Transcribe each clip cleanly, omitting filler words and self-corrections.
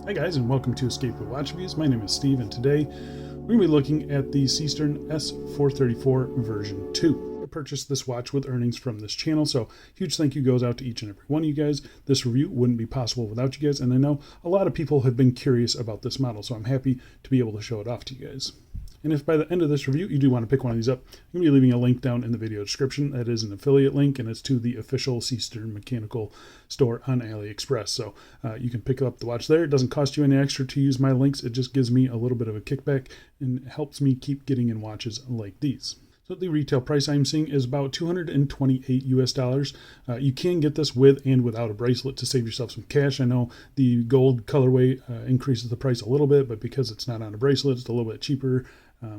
Hi guys, and welcome to Escape with Watch Reviews. My name is Steve, and today we're going to be looking at the Seestern S434 version 2. I purchased this watch with earnings from this channel, so huge thank you goes out to each and every one of you guys. This review wouldn't be possible without you guys, and I know a lot of people have been curious about this model, so I'm happy to be able to show it off to you guys. And if by the end of this review you do want to pick one of these up, I'm going to be leaving a link down in the video description. That is an affiliate link, and it's to the official Seestern mechanical store on AliExpress. So you can pick up the watch there. It doesn't cost you any extra to use my links. It just gives me a little bit of a kickback and helps me keep getting in watches like these. So the retail price I'm seeing is about $228 US. You can get this with and without a bracelet to save yourself some cash. I know the gold colorway increases the price a little bit, but because it's not on a bracelet, it's a little bit cheaper.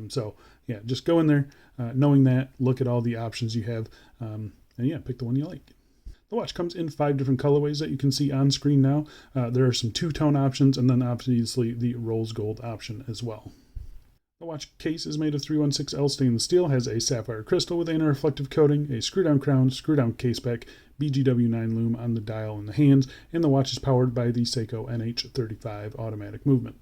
So yeah, just go in there knowing that, look at all the options you have, and yeah, pick the one you like. The watch comes in 5 different colorways that you can see on screen now. There are some two-tone options, and then obviously the rose gold option as well. The watch case is made of 316L stainless steel, has a sapphire crystal with anti-reflective coating, a screw-down crown, screw-down caseback, BGW9 lume on the dial and the hands, and the watch is powered by the Seiko NH35 automatic movement.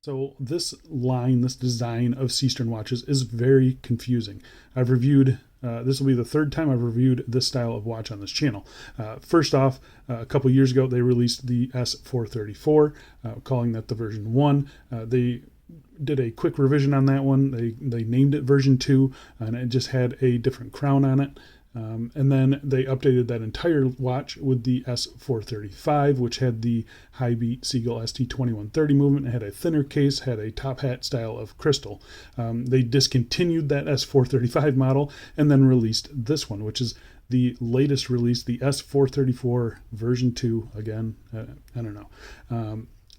So this line, this design of Seestern watches is very confusing. I've reviewed, this will be the third time I've reviewed this style of watch on this channel. First off, a couple years ago, they released the S434, calling that the version 1. They did a quick revision on that one. They named it version 2, and it just had a different crown on it. And then they updated that entire watch with the S435, which had the high beat Seagull ST2130 movement. It had a thinner case, had a top hat style of crystal. They discontinued that S435 model and then released this one, which is the latest release, the S434 version 2. Again, I don't know.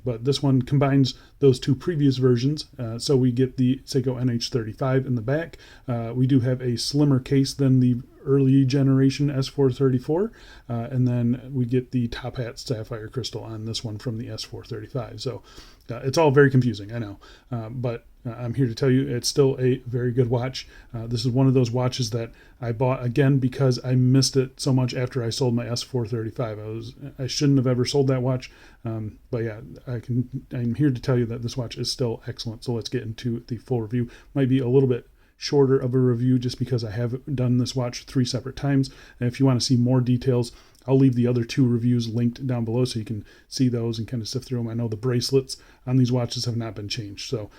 But this one combines those two previous versions. So we get the Seiko NH35 in the back. We do have a slimmer case than the early generation S434. And then we get the top hat sapphire crystal on this one from the S435. So it's all very confusing, I know. But I'm here to tell you it's still a very good watch. This is one of those watches that I bought again because I missed it so much after I sold my S435. I shouldn't have ever sold that watch. But yeah, I'm here to tell you that this watch is still excellent. So let's get into the full review. Might be a little bit shorter of a review just because I have done this watch 3 separate times. And if you want to see more details, I'll leave the other 2 reviews linked down below so you can see those and kind of sift through them. I know the bracelets on these watches have not been changed. So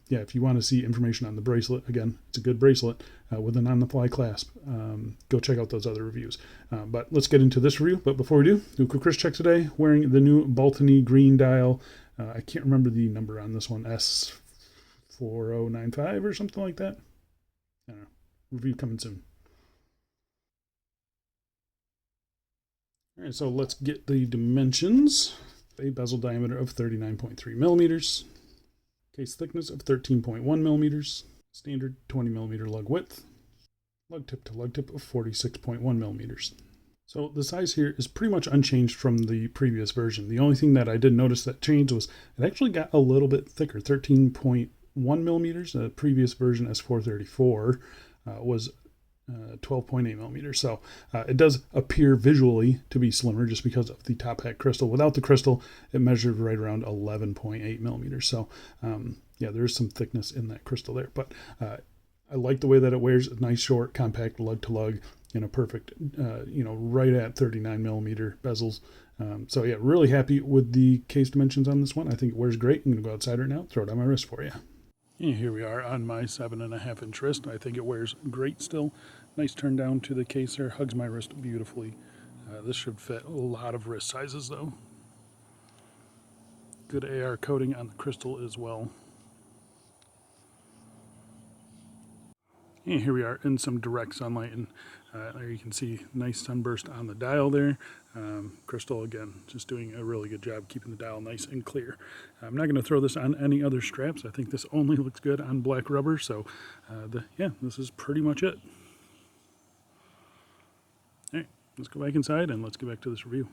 yeah, if you want to see information on the bracelet, again, it's a good bracelet with an on-the-fly clasp. Go check out those other reviews. But let's get into this review. But before we do a quick wrist check today, wearing the new Baltony green dial. I can't remember the number on this one, S4095 or something like that. I don't know. Review coming soon. All right, so let's get the dimensions. A bezel diameter of 39.3 millimeters. Case thickness of 13.1 millimeters. Standard 20 millimeter lug width. Lug tip to lug tip of 46.1 millimeters. So the size here is pretty much unchanged from the previous version. The only thing that I did notice that changed was it actually got a little bit thicker, 13.1 millimeters. The previous version, S434, was 12.8 millimeters. So it does appear visually to be slimmer just because of the top hat crystal. Without the crystal, it measured right around 11.8 millimeters. So yeah, there's some thickness in that crystal there. But I like the way that it wears. A nice, short, compact lug to lug in a perfect, right at 39 millimeter bezels. So yeah, really happy with the case dimensions on this one. I think it wears great. I'm going to go outside right now, throw it on my wrist for you. And here we are on my 7.5 inch wrist. I think it wears great still. Nice turn down to the case there. Hugs my wrist beautifully. This should fit a lot of wrist sizes though. Good AR coating on the crystal as well. And here we are in some direct sunlight, and there you can see nice sunburst on the dial there. Crystal, again, just doing a really good job keeping the dial nice and clear. I'm not going to throw this on any other straps. I think this only looks good on black rubber, so yeah, this is pretty much it. All right, let's go back inside and let's get back to this review.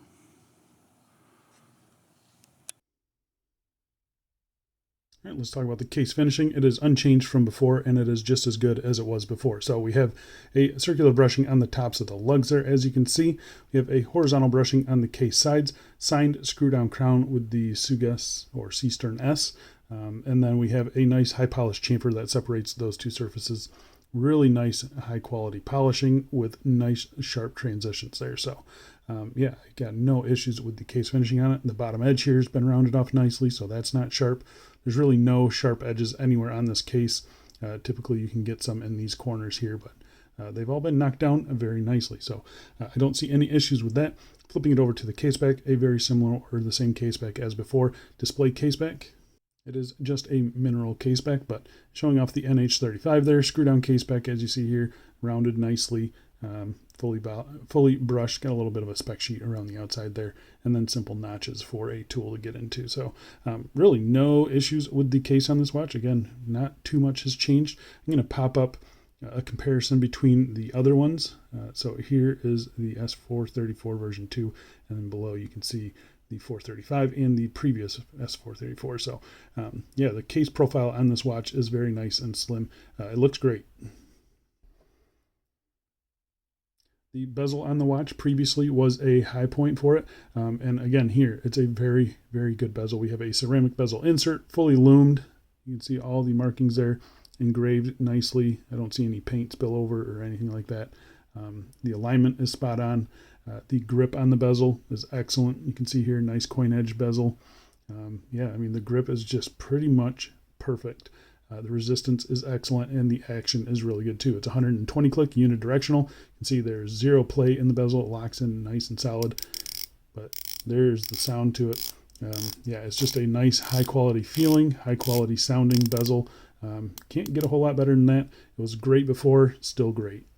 All right, let's talk about the case finishing. It is unchanged from before, and it is just as good as it was before. So we have a circular brushing on the tops of the lugs there, as you can see. We have a horizontal brushing on the case sides, signed screw-down crown with the Sugas or Seestern S, and then we have a nice high-polished chamfer that separates those two surfaces. Really nice, high-quality polishing with nice, sharp transitions there. So yeah, I got no issues with the case finishing on it. The bottom edge here has been rounded off nicely, so that's not sharp. There's really no sharp edges anywhere on this case. Typically you can get some in these corners here, but they've all been knocked down very nicely. So I don't see any issues with that. Flipping it over to the case back, a very similar or the same case back as before. Display case back. It is just a mineral case back, but showing off the NH35 there. Screw down case back, as you see here, rounded nicely. Fully brushed, got a little bit of a spec sheet around the outside there, and then simple notches for a tool to get into. So really no issues with the case on this watch. Again, not too much has changed. I'm going to pop up a comparison between the other ones. So here is the S434 version 2, and then below you can see the 435 and the previous S434. So yeah, the case profile on this watch is very nice and slim. It looks great. The bezel on the watch previously was a high point for it. And again, here, it's a very, very good bezel. We have a ceramic bezel insert, fully lumed. You can see all the markings there, engraved nicely. I don't see any paint spill over or anything like that. The alignment is spot on. The grip on the bezel is excellent. You can see here, nice coin edge bezel. Yeah, I mean, the grip is just pretty much perfect. The resistance is excellent, and the action is really good too. It's 120 click unidirectional. You can see there's zero play in the bezel. It locks in nice and solid, but there's the sound to it. Yeah, it's just a nice high quality feeling, high quality sounding bezel. Can't get a whole lot better than that. It was great before, still great.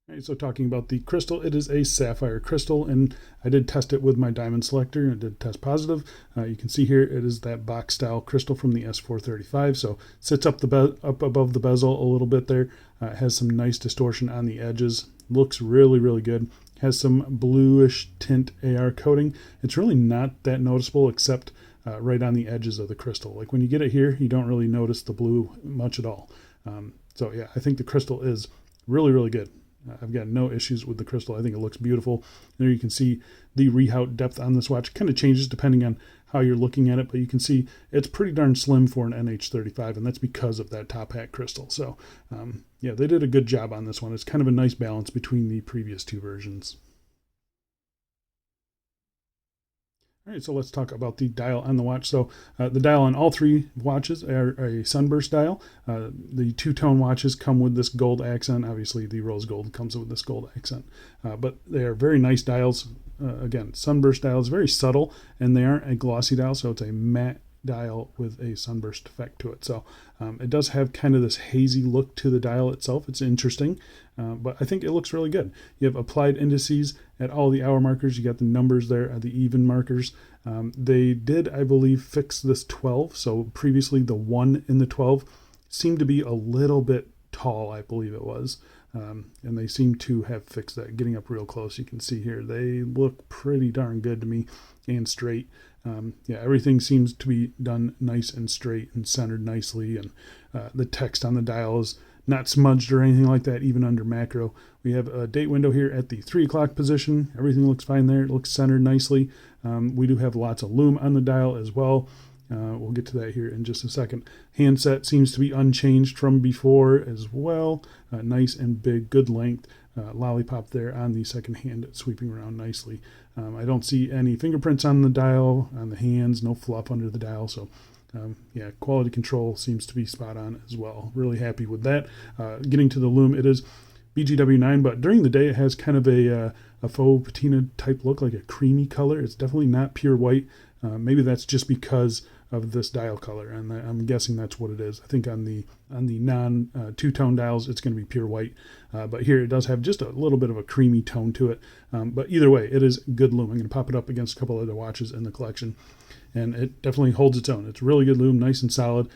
Right, so talking about the crystal, it is a sapphire crystal, and I did test it with my diamond selector, and it did test positive. You can see here it is that box style crystal from the S435, so sits up above the bezel a little bit there. Has some nice distortion on the edges. Looks really, really good. Has some bluish tint AR coating. It's really not that noticeable except right on the edges of the crystal. Like when you get it here, you don't really notice the blue much at all. So yeah, I think the crystal is really, really good. I've got no issues with the crystal. I think it looks beautiful. There you can see the rehaut depth on this watch. Kind of changes depending on how you're looking at it, but you can see it's pretty darn slim for an NH35, and that's because of that top hat crystal. So yeah, they did a good job on this one. It's kind of a nice balance between the previous two versions. All right, so let's talk about the dial on the watch. So the dial on all three watches are a sunburst dial. The two-tone watches come with this gold accent. Obviously, the rose gold comes with this gold accent. But they are very nice dials. Again, sunburst dials, very subtle, and they aren't a glossy dial, so it's a matte dial with a sunburst effect to it. So it does have kind of this hazy look to the dial itself. It's interesting, but I think it looks really good. You have applied indices at all the hour markers. You got the numbers there at the even markers. They did, I believe, fix this 12. So previously the 1 in the 12 seemed to be a little bit tall, I believe it was. And they seem to have fixed that. Getting up real close, you can see here, they look pretty darn good to me and straight. Yeah, everything seems to be done nice and straight and centered nicely, and the text on the dial is not smudged or anything like that, even under macro. We have a date window here at the 3 o'clock position. Everything looks fine there. It looks centered nicely. We do have lots of lume on the dial as well. We'll get to that here in just a second. Handset seems to be unchanged from before as well. Nice and big, good length. Lollipop there on the second hand, sweeping around nicely. I don't see any fingerprints on the dial, on the hands, no fluff under the dial. So yeah, quality control seems to be spot on as well. Really happy with that. Getting to the lume, it is BGW9, but during the day it has kind of a faux patina type look, like a creamy color. It's definitely not pure white. Maybe that's just because of this dial color, and I'm guessing that's what it is. I think on the non two-tone dials it's going to be pure white, but here it does have just a little bit of a creamy tone to it. But either way, it is good lume. I'm going to pop it up against a couple other watches in the collection, and it definitely holds its own. It's really good lume, nice and solid.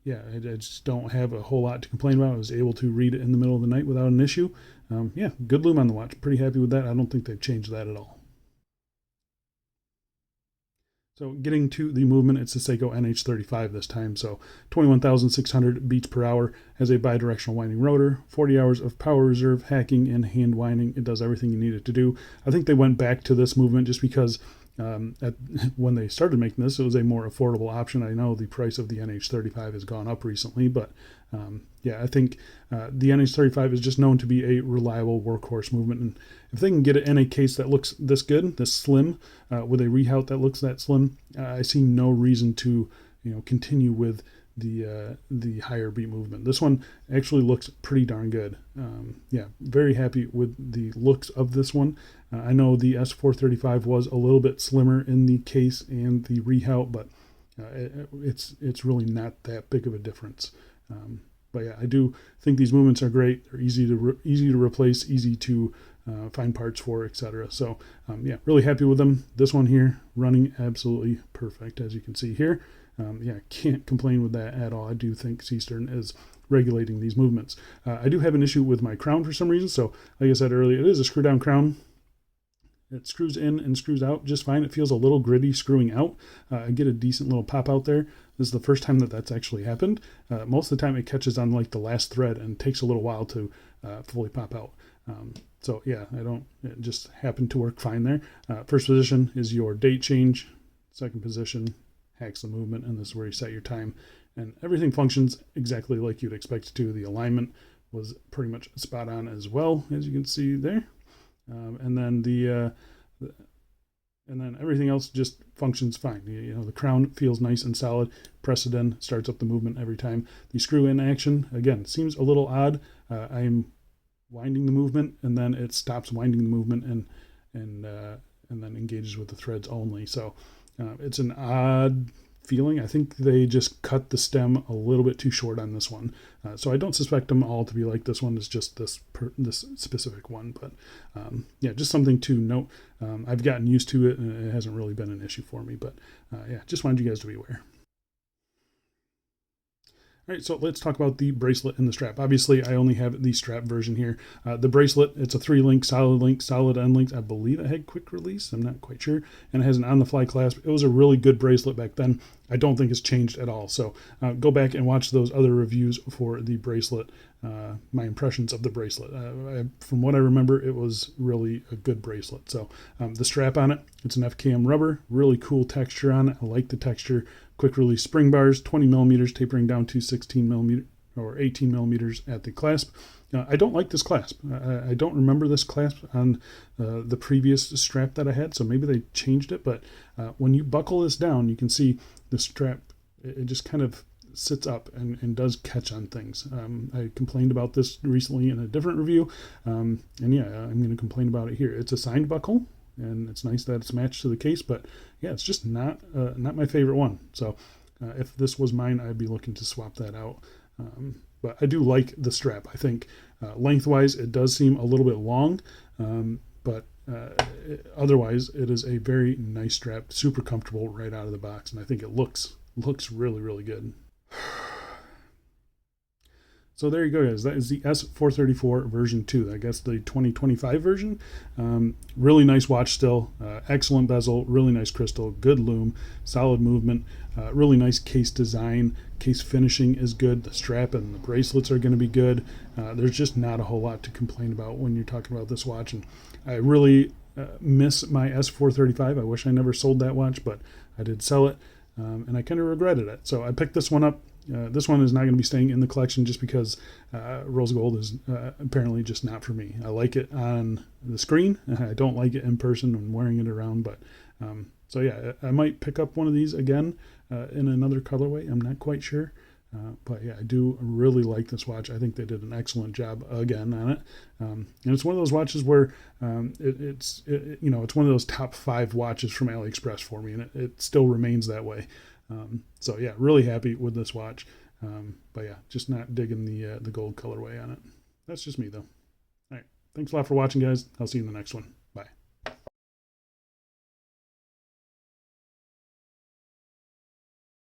Yeah, I just don't have a whole lot to complain about. I was able to read it in the middle of the night without an issue. Yeah, good lume on the watch. Pretty happy with that. I don't think they've changed that at all. So getting to the movement, it's the Seiko NH35 this time. So 21,600 beats per hour, has a bidirectional winding rotor, 40 hours of power reserve, hacking, and hand winding. It does everything you need it to do. I think they went back to this movement just because when they started making this, it was a more affordable option. I know the price of the NH35 has gone up recently, but yeah, I think the NH35 is just known to be a reliable workhorse movement. And if they can get it in a case that looks this good, this slim, with a rehout that looks that slim, I see no reason to continue with the higher beat movement. This one actually looks pretty darn good. Yeah, very happy with the looks of this one. I know the S435 was a little bit slimmer in the case and the rehout, but it's really not that big of a difference. But yeah, I do think these movements are great. They're easy to replace, easy to find parts for, etc. So yeah, really happy with them. This one here running absolutely perfect, as you can see here. Yeah, can't complain with that at all. I do think Seestern is regulating these movements. I do have an issue with my crown for some reason. So like I said earlier, it is a screw down crown. It screws in and screws out just fine. It feels a little gritty screwing out. I get a decent little pop out there. This is the first time that that's actually happened. Most of the time it catches on like the last thread and takes a little while to fully pop out. So yeah, it just happened to work fine there. First position is your date change. Second position hacks the movement, and this is where you set your time. And everything functions exactly like you'd expect it to. The alignment was pretty much spot on as well, as you can see there. And then and then everything else just functions fine. The crown feels nice and solid. Press it in, starts up the movement every time. The screw in action, again, seems a little odd. I'm winding the movement, and then it stops winding the movement and then engages with the threads only. So it's an odd feeling. I think they just cut the stem a little bit too short on this one. So I don't suspect them all to be like this one. It's just this specific one. But yeah, just something to note. I've gotten used to it, and it hasn't really been an issue for me. But yeah, just wanted you guys to be aware. All right, so let's talk about the bracelet and the strap. Obviously, I only have the strap version here. The bracelet, it's a 3-link, solid end links. I believe it had quick release. I'm not quite sure. And it has an on-the-fly clasp. It was a really good bracelet back then. I don't think it's changed at all. So go back and watch those other reviews for the bracelet, my impressions of the bracelet. From what I remember, it was really a good bracelet. So the strap on it, it's an FKM rubber, really cool texture on it. I like the texture. Quick release spring bars, 20 millimeters, tapering down to 16 millimeter or 18 millimeters at the clasp. I don't like this clasp. I don't remember this clasp on the previous strap that I had, so maybe they changed it. But when you buckle this down, you can see the strap, it just kind of sits up and does catch on things. I complained about this recently in a different review, and yeah, I'm going to complain about it here. It's a signed buckle, and it's nice that it's matched to the case, but yeah, it's just not my favorite one. So if this was mine, I'd be looking to swap that out. But I do like the strap. I think lengthwise it does seem a little bit long, but otherwise it is a very nice strap, super comfortable right out of the box, and I think it looks really, really good. So there you go, guys. That is the S434 version 2. I guess the 2025 version. Really nice watch still. Excellent bezel, really nice crystal, good lume, solid movement, really nice case design. Case finishing is good. The strap and the bracelets are going to be good. There's just not a whole lot to complain about when you're talking about this watch. And I really miss my S435. I wish I never sold that watch, but I did sell it, and I kind of regretted it. So I picked this one up. This one is not going to be staying in the collection just because rose gold is apparently just not for me. I like it on the screen. I don't like it in person when wearing it around. But so yeah, I might pick up one of these again in another colorway. I'm not quite sure. But yeah, I do really like this watch. I think they did an excellent job again on it. And it's one of those watches where it's one of those top 5 watches from AliExpress for me, and it still remains that way. So yeah, really happy with this watch. But yeah, just not digging the gold colorway on it. That's just me though. All right. Thanks a lot for watching, guys. I'll see you in the next one.